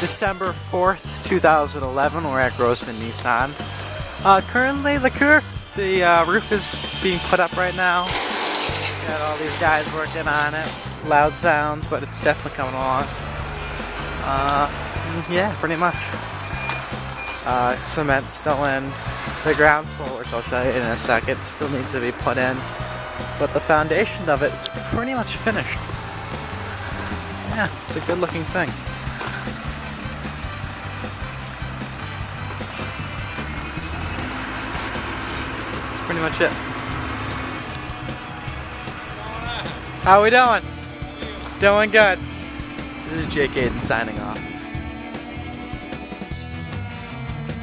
December 4th, 2011. We're at Grossman Nissan. Currently, the roof is being put up right now. Got all these guys working on it. Loud sounds, but it's definitely coming along. Yeah, pretty much. Cement's still in. The ground floor, which I'll show you in a second, still needs to be put in. But the foundation of it is pretty much finished. Yeah, it's a good looking thing. That's pretty much it. How we doing? Doing good. This is Jake Aiden signing off.